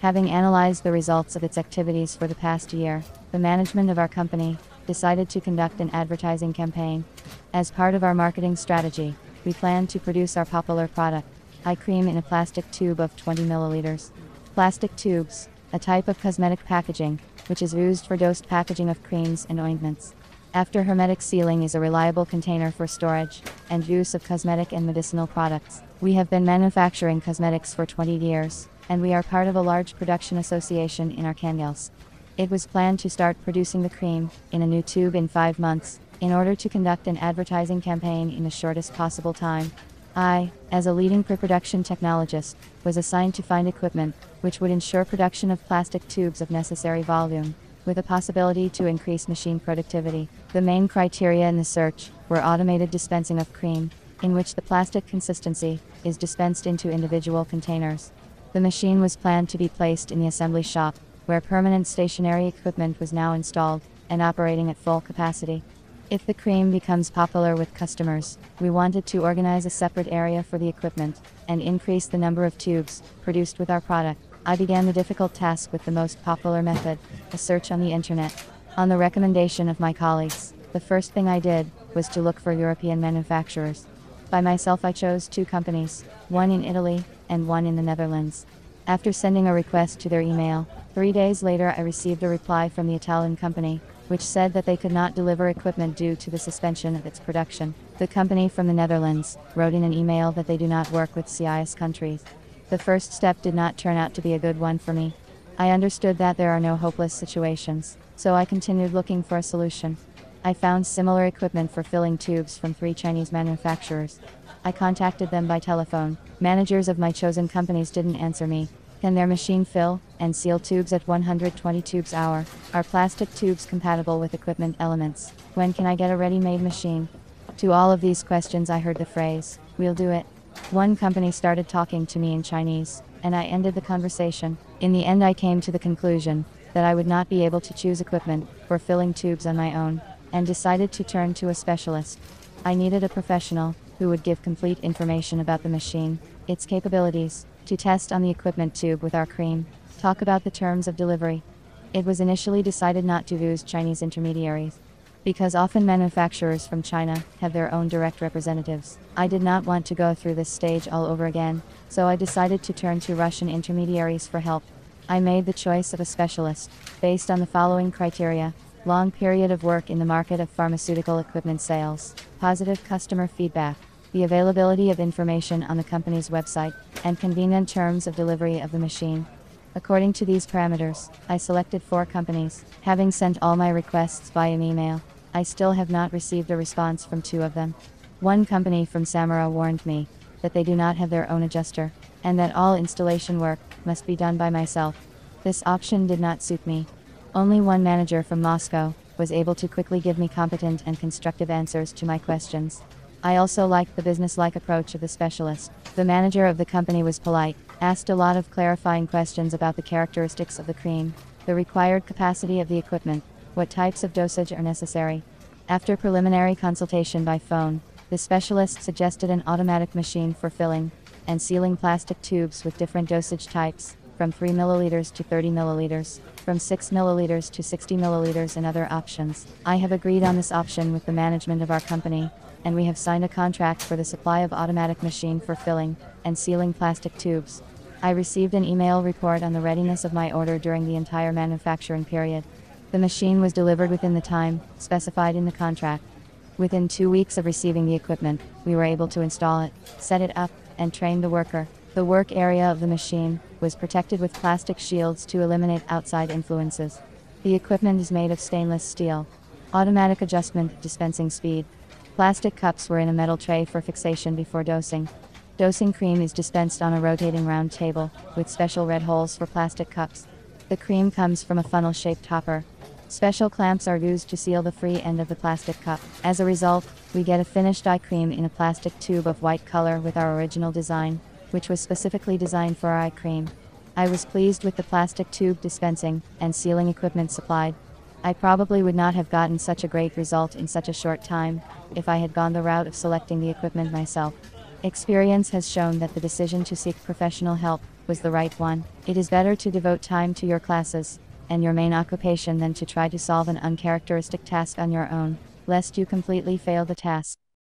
Having analyzed the results of its activities for the past year, the management of our company decided to conduct an advertising campaign. As part of our marketing strategy, we plan to produce our popular product, eye cream, in a plastic tube of 20 milliliters. Plastic tubes, a type of cosmetic packaging, which is used for dosed packaging of creams and ointments. After hermetic sealing is a reliable container for storage and use of cosmetic and medicinal products. We have been manufacturing cosmetics for 20 years, and we are part of a large production association in Arkhangelsk. It was planned to start producing the cream in a new tube in 5 months, in order to conduct an advertising campaign in the shortest possible time. I, as a leading pre-production technologist, was assigned to find equipment which would ensure production of plastic tubes of necessary volume, with a possibility to increase machine productivity. The main criteria in the search were automated dispensing of cream, in which the plastic consistency is dispensed into individual containers. The machine was planned to be placed in the assembly shop, where permanent stationary equipment was now installed and operating at full capacity. If the cream becomes popular with customers, we wanted to organize a separate area for the equipment and increase the number of tubes produced with our product. I began the difficult task with the most popular method, a search on the internet. On the recommendation of my colleagues, the first thing I did was to look for European manufacturers. By myself I chose 2 companies, one in Italy and one in the Netherlands. After sending a request to their email, 3 days later I received a reply from the Italian company, which said that they could not deliver equipment due to the suspension of its production. The company from the Netherlands wrote in an email that they do not work with CIS countries. The first step did not turn out to be a good one for me. I understood that there are no hopeless situations, so I continued looking for a solution. I found similar equipment for filling tubes from 3 Chinese manufacturers. I contacted them by telephone. Managers of my chosen companies didn't answer me. Can their machine fill and seal tubes at 120 tubes hour? Are plastic tubes compatible with equipment elements? When can I get a ready-made machine? To all of these questions I heard the phrase, "We'll do it." One company started talking to me in Chinese, and I ended the conversation. In the end I came to the conclusion that I would not be able to choose equipment for filling tubes on my own, and decided to turn to a specialist. I needed a professional who would give complete information about the machine, its capabilities, to test on the equipment tube with our cream, talk about the terms of delivery. It was initially decided not to use Chinese intermediaries, because often manufacturers from China have their own direct representatives. I did not want to go through this stage all over again, so I decided to turn to Russian intermediaries for help. I made the choice of a specialist, based on the following criteria: long period of work in the market of pharmaceutical equipment sales, positive customer feedback, the availability of information on the company's website, and convenient terms of delivery of the machine. According to these parameters, I selected 4 companies. Having sent all my requests via email, I still have not received a response from 2 of them. One company from Samara warned me that they do not have their own adjuster, and that all installation work must be done by myself. This option did not suit me. Only one manager from Moscow was able to quickly give me competent and constructive answers to my questions. I also liked the business-like approach of the specialist. The manager of the company was polite, asked a lot of clarifying questions about the characteristics of the cream, the required capacity of the equipment, what types of dosage are necessary. After preliminary consultation by phone, the specialist suggested an automatic machine for filling and sealing plastic tubes with different dosage types, from 3 milliliters to 30 milliliters, from 6 milliliters to 60 milliliters, and other options. I have agreed on this option with the management of our company, and we have signed a contract for the supply of automatic machine for filling and sealing plastic tubes. I received an email report on the readiness of my order during the entire manufacturing period. The machine was delivered within the time specified in the contract. Within 2 weeks of receiving the equipment, we were able to install it, set it up, and train the worker. The work area of the machine was protected with plastic shields to eliminate outside influences. The equipment is made of stainless steel. Automatic adjustment, dispensing speed. Plastic cups were in a metal tray for fixation before dosing. Dosing cream is dispensed on a rotating round table, with special red holes for plastic cups. The cream comes from a funnel-shaped hopper. Special clamps are used to seal the free end of the plastic cup. As a result, we get a finished eye cream in a plastic tube of white color with our original design, which was specifically designed for our eye cream. I was pleased with the plastic tube dispensing and sealing equipment supplied. I probably would not have gotten such a great result in such a short time if I had gone the route of selecting the equipment myself. Experience has shown that the decision to seek professional help was the right one. It is better to devote time to your classes and your main occupation than to try to solve an uncharacteristic task on your own, lest you completely fail the task.